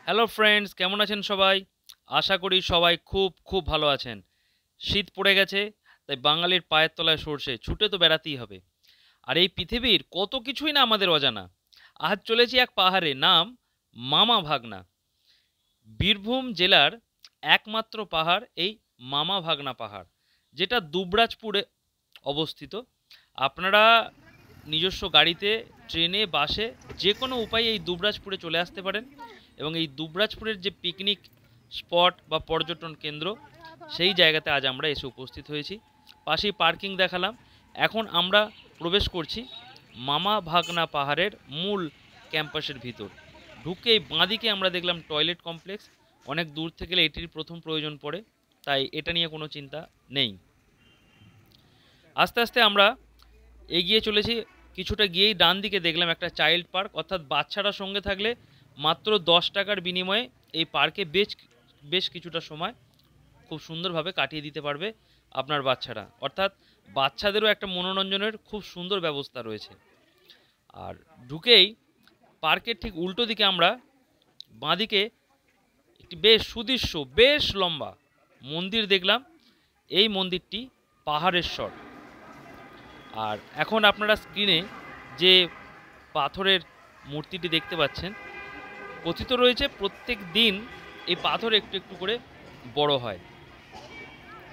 Hello friends, কেমন আছেন সবাই? আশা করি সবাই খুব খুব ভালো আছেন। শীত পড়ে গেছে, তাই বাঙালির পায়ের তলায় সরষে, ছুটে তো বেড়াতেই হবে। আর এই পৃথিবীর কত কিছুই না আমাদের অজানা। আজ চলেছি এক পাহাড়ে, নাম মামা ভাগনা। বীরভূম জেলার একমাত্র পাহাড় এই মামা ভাগনা পাহাড়, যেটা দুবরাজপুরে অবস্থিত। আপনারা নিজস্ব গাড়িতে, ট্রেনে, বাসে যে কোনো উপায়ে এই দুবরাজপুরে চলে আসতে পারেন এবং এই দুবরাজপুরের যে পিকনিক স্পট বা পর্যটন কেন্দ্র, সেই জায়গাতে আজ আমরা এসে উপস্থিত হয়েছি। পাশেই পার্কিং দেখালাম। এখন আমরা প্রবেশ করছি মামা ভাগনা পাহাড়ের মূল ক্যাম্পাসের ভিতর। ঢুকেই বাঁদিকে আমরা দেখলাম টয়লেট কমপ্লেক্স। অনেক দূর থেকে গেলে এটির প্রথম প্রয়োজন পড়ে, তাই এটা নিয়ে কোনো চিন্তা নেই। আস্তে আস্তে আমরা এগিয়ে চলেছি। কিছুটা গিয়েই ডান দিকে দেখলাম একটা চাইল্ড পার্ক, অর্থাৎ বাচ্চারা সঙ্গে থাকলে মাত্র 10 টাকার বিনিময়ে এই পার্কে বেশ কিছুটা সময় খুব সুন্দরভাবে কাটিয়ে দিতে পারবে আপনার বাচ্চারা। অর্থাৎ বাচ্চাদেরও একটা মনোরঞ্জনের খুব সুন্দর ব্যবস্থা রয়েছে। আর ঢুকেই পার্কের ঠিক উল্টো দিকে আমরা বাঁদিকে একটি বেশ সুদৃশ্য, বেশ লম্বা মন্দির দেখলাম। এই মন্দিরটি পাহাড়েশ্বর। আর এখন আপনারা স্ক্রিনে যে পাথরের মূর্তিটি দেখতে পাচ্ছেন, কথিত রয়েছে প্রত্যেক দিন এই পাথর একটু একটু করে বড় হয়।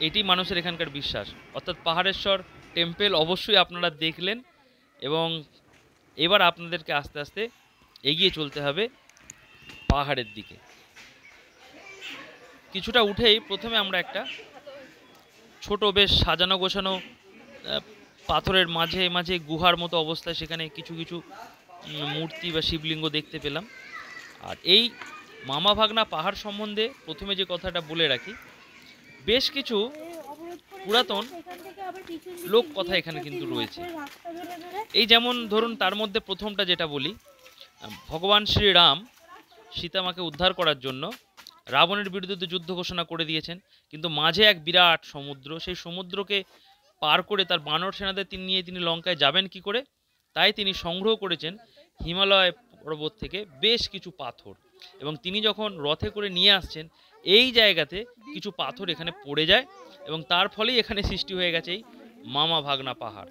এটি মানুষের এখানকার বিশ্বাস। অর্থাৎ পাহাড়েশ্বর টেম্পেল অবশ্যই আপনারা দেখলেন এবং এবার আপনাদেরকে আস্তে আস্তে এগিয়ে চলতে হবে পাহাড়ের দিকে। কিছুটা উঠেই প্রথমে আমরা একটা ছোট, বেশ সাজানো গোছানো পাথরের মাঝে মাঝে গুহার মতো অবস্থায় সেখানে কিছু কিছু মূর্তি বা শিবলিঙ্গ দেখতে পেলাম। আর এই মামা ভাগনা পাহাড় সম্বন্ধে প্রথমে যে কথাটা বলে রাখি, বেশ কিছু পুরাতন লোক কথা এখানে কিন্তু রয়েছে। এই যেমন ধরুন, তার মধ্যে প্রথমটা যেটা বলি, ভগবান শ্রীরাম সীতামাকে উদ্ধার করার জন্য রাবণের বিরুদ্ধে যুদ্ধ ঘোষণা করে দিয়েছেন, কিন্তু মাঝে এক বিরাট সমুদ্র, সেই সমুদ্রকে পার করে তার বানর সেনাদের নিয়ে তিনি লঙ্কায় যাবেন কি করে, তাই তিনি সংগ্রহ করেছেন হিমালয় পর্বত থেকে বেশ কিছু পাথর, এবং তিনি যখন রথে করে নিয়ে আসছেন এই জায়গাতে কিছু পাথর এখানে পড়ে যায় এবং তার ফলেই এখানে সৃষ্টি হয়ে গেছে এই মামা ভাগনা পাহাড়।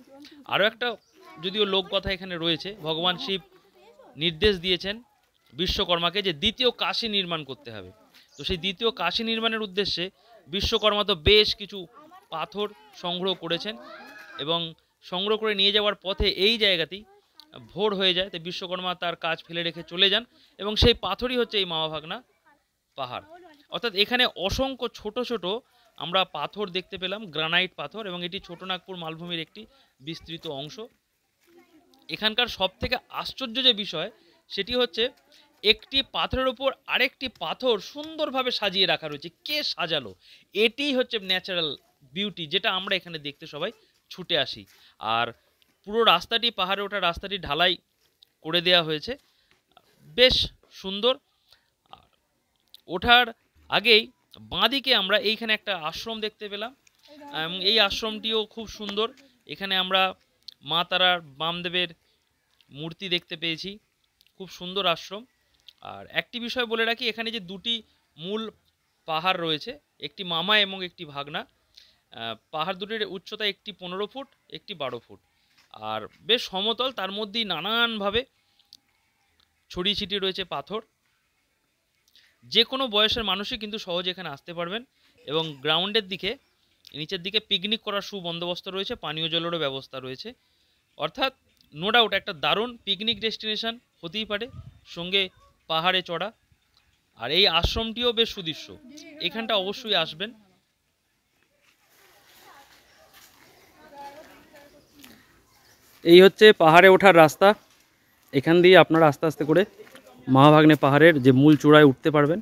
আরও একটা যদিও লোককথা এখানে রয়েছে, ভগবান শিব নির্দেশ দিয়েছেন বিশ্বকর্মাকে যে দ্বিতীয় কাশী নির্মাণ করতে হবে। তো সেই দ্বিতীয় কাশী নির্মাণের উদ্দেশ্যে বিশ্বকর্মা তো বেশ কিছু পাথর সংগ্রহ করেছেন এবং সংগ্রহ করে নিয়ে যাওয়ার পথে এই জায়গাতেই ভোর হয়ে যায়। তাই বিশ্বকর্মা তার কাজ ফেলে রেখে চলে যান এবং সেই পাথরই হচ্ছে এই মামা ভাগনা পাহাড়। অর্থাৎ এখানে অসংখ্য ছোট ছোট আমরা পাথর দেখতে পেলাম, গ্রানাইট পাথর, এবং এটি ছোটনাগপুর মালভূমির একটি বিস্তৃত অংশ। এখানকার সব থেকে আশ্চর্য যে বিষয় সেটি হচ্ছে একটি পাথরের উপর আরেকটি পাথর সুন্দরভাবে সাজিয়ে রাখা রয়েছে। কে সাজালো? এটিই হচ্ছে ন্যাচারাল বিউটি, যেটা আমরা এখানে দেখতে সবাই ছুটে আসি। আর পুরো রাস্তাটি, পাহাড়ে ওঠা রাস্তাটি ঢালাই করে দেওয়া হয়েছে, বেশ সুন্দর। ওঠার আগেই বাঁদিকে আমরা এইখানে একটা আশ্রম দেখতে পেলাম এবং এই আশ্রমটিও খুব সুন্দর। এখানে আমরা মা তারার, বামদেবের মূর্তি দেখতে পেয়েছি। খুব সুন্দর আশ্রম। আর একটি বিষয় বলে রাখি, এখানে যে দুটি মূল পাহাড় রয়েছে, একটি মামা এবং একটি ভাগনা, পাহাড় দুটির উচ্চতা একটি 15 ফুট, একটি 12 ফুট, আর বেশ সমতল। তার মধ্যেই নানানভাবে ছড়িয়ে ছিটিয়ে রয়েছে পাথর। যে কোনো বয়সের মানুষই কিন্তু সহজে এখানে আসতে পারবেন এবং গ্রাউন্ডের দিকে, নিচের দিকে পিকনিক করার সুবন্দোবস্ত রয়েছে, পানীয় জলেরও ব্যবস্থা রয়েছে। অর্থাৎ নো ডাউট একটা দারুণ পিকনিক ডেস্টিনেশন হতেই পারে, সঙ্গে পাহাড়ে চড়া। আর এই আশ্রমটিও বেশ সুদৃশ্য, এখানটা অবশ্যই আসবেন। এই হচ্ছে পাহাড়ে ওঠার রাস্তা। এখান দিয়ে আপনারা আস্তে আস্তে করে মামাভাগ্নে পাহাড়ের যে মূল চূড়ায় উঠতে পারবেন।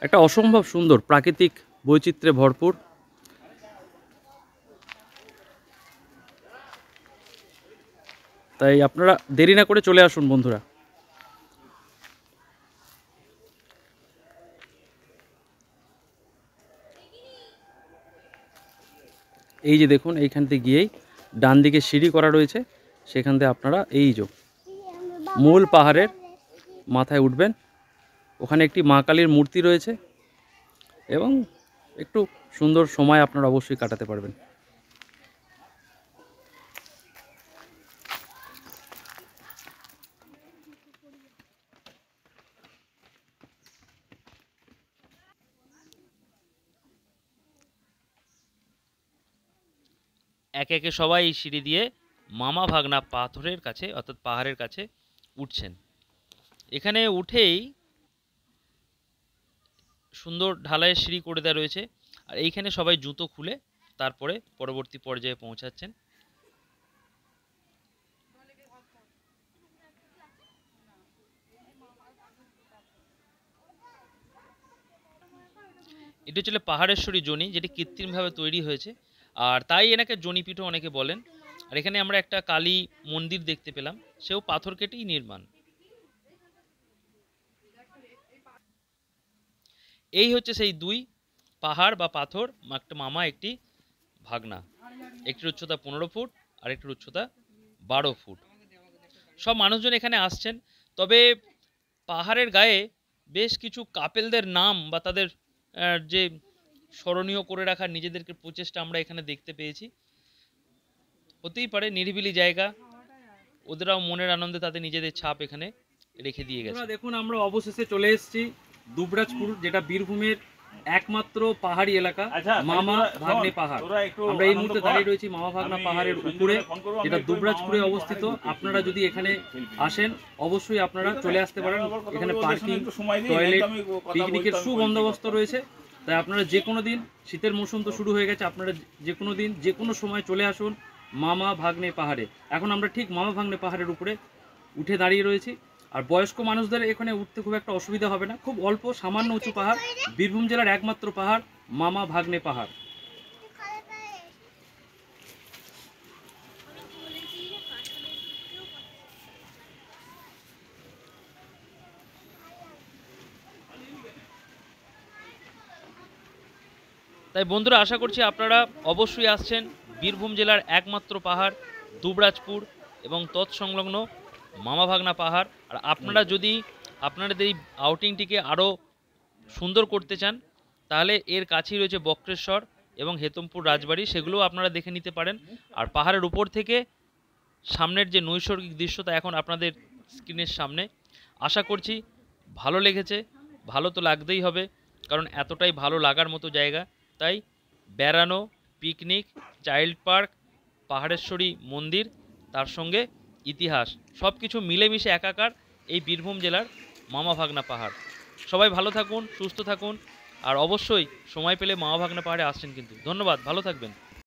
একটা অসম্ভব সুন্দর প্রাকৃতিক বৈচিত্র্যে ভরপুর। তাই আপনারা দেরি না করে চলে আসুন বন্ধুরা। এই যে দেখুন, এইখান থেকে গিয়েই ডান দিকে সিঁড়ি করা রয়েছে, সেখান থেকে আপনারা এই যে মূল পাহাড়ের মাথায় উঠবেন। ওখানে একটি মা কালীর মূর্তি রয়েছে এবং একটু সুন্দর সময় আপনারা অবশ্যই কাটাতে পারবেন। একে একে সবাই এই সিঁড়ি দিয়ে মামা ভাগনা পাথরের কাছে অর্থাৎ পাহাড়ের কাছে উঠছেন। এখানে উঠেই সুন্দর ঢালাইয়ের সিঁড়ি করে দেওয়া রয়েছে, আর এইখানে সবাই জুতো খুলে তারপরে পরবর্তী পর্যায়ে পৌঁছাচ্ছেন। এটি হচ্ছে পাহাড়েশ্বরী জনি, যেটি কৃত্রিমভাবে তৈরি হয়েছে, আর তাই এনাকে জনিপীঠও অনেকে বলেন। আর এখানে আমরা একটা কালী মন্দির দেখতে পেলাম, সেও পাথর কেটেই নির্মাণ। এই হচ্ছে সেই দুই পাহাড় বা পাথর, একটা মামা একটি ভাগনা। একটির উচ্চতা 15 ফুট আর একটির উচ্চতা 12 ফুট। সব মানুষজন এখানে আসছেন, তবে পাহাড়ের গায়ে বেশ কিছু কাপেলদের নাম বা তাদের যে স্মরণীয় করে রাখার নিজেদেরকে প্রচেষ্টা আমরা এখানে দেখতে পেয়েছি। হতেই পারে নিরিবিলি জায়গা, ওদেরাও মনের আনন্দে তাদের নিজেদের ছাপ এখানে রেখে দিয়ে গেছে। দেখুন আমরা অবশেষে চলে এসেছি দুবরাজপুর, যেটা বীরভূমের একমাত্র পাহাড়ি এলাকা মামা ভাগ্নে পাহাড়। আমরা এই মুহূর্তে দাঁড়িয়ে রয়েছি মামা ভাগনা পাহাড়ের উপরে, যেটা দুবরাজপুরে অবস্থিত। আপনারা যদি এখানে আসেন অবশ্যই আপনারা চলে আসতে পারেন। এখানে পার্কিং, টয়লেট, পিকনিকের সুবন্দোবস্ত রয়েছে। তাই আপনারা যে কোনো দিন, শীতের মৌসুম তো শুরু হয়ে গেছে, আপনারা যে কোনো দিন যে কোনো সময় চলে আসুন মামা ভাগ্নে পাহাড়ে। এখন আমরা ঠিক মামা ভাগ্নে পাহাড়ের উপরে উঠে দাঁড়িয়ে রয়েছি। আর বয়স্ক মানুষদের এখানে উঠতে খুব একটা অসুবিধা হবে না, খুব অল্প সামান্য উঁচু পাহাড়, বীরভূম জেলার একমাত্র পাহাড় মামা ভাগ্নে পাহাড়। তাই বন্ধুরা, আশা করছি আপনারা অবশ্যই আসছেন বীরভূম জেলার একমাত্র পাহাড় দুবরাজপুর এবং তৎসংলগ্ন মামা ভাগনা পাহাড়। আর আপনারা যদি আপনাদের এই আউটিংটিকে আরও সুন্দর করতে চান, তাহলে এর কাছেই রয়েছে বক্রেশ্বর এবং হেতমপুর রাজবাড়ি, সেগুলোও আপনারা দেখে নিতে পারেন। আর পাহাড়ের উপর থেকে সামনের যে নৈসর্গিক দৃশ্য, তা এখন আপনাদের স্ক্রিনের সামনে। আশা করছি ভালো লেগেছে, ভালো তো লাগতেই হবে, কারণ এতটাই ভালো লাগার মতো জায়গা। তাই বেড়ানো, পিকনিক, চাইল্ড পার্ক, পাহাড়েশ্বরী মন্দির, তার সঙ্গে ইতিহাস, সব কিছু মিলেমিশে একাকার এই বীরভূম জেলার মামা ভাগনা পাহাড়। সবাই ভালো থাকুন, সুস্থ থাকুন, আর অবশ্যই সময় পেলে মামা ভাগনা পাহাড়ে আসছেন কিন্তু। ধন্যবাদ, ভালো থাকবেন।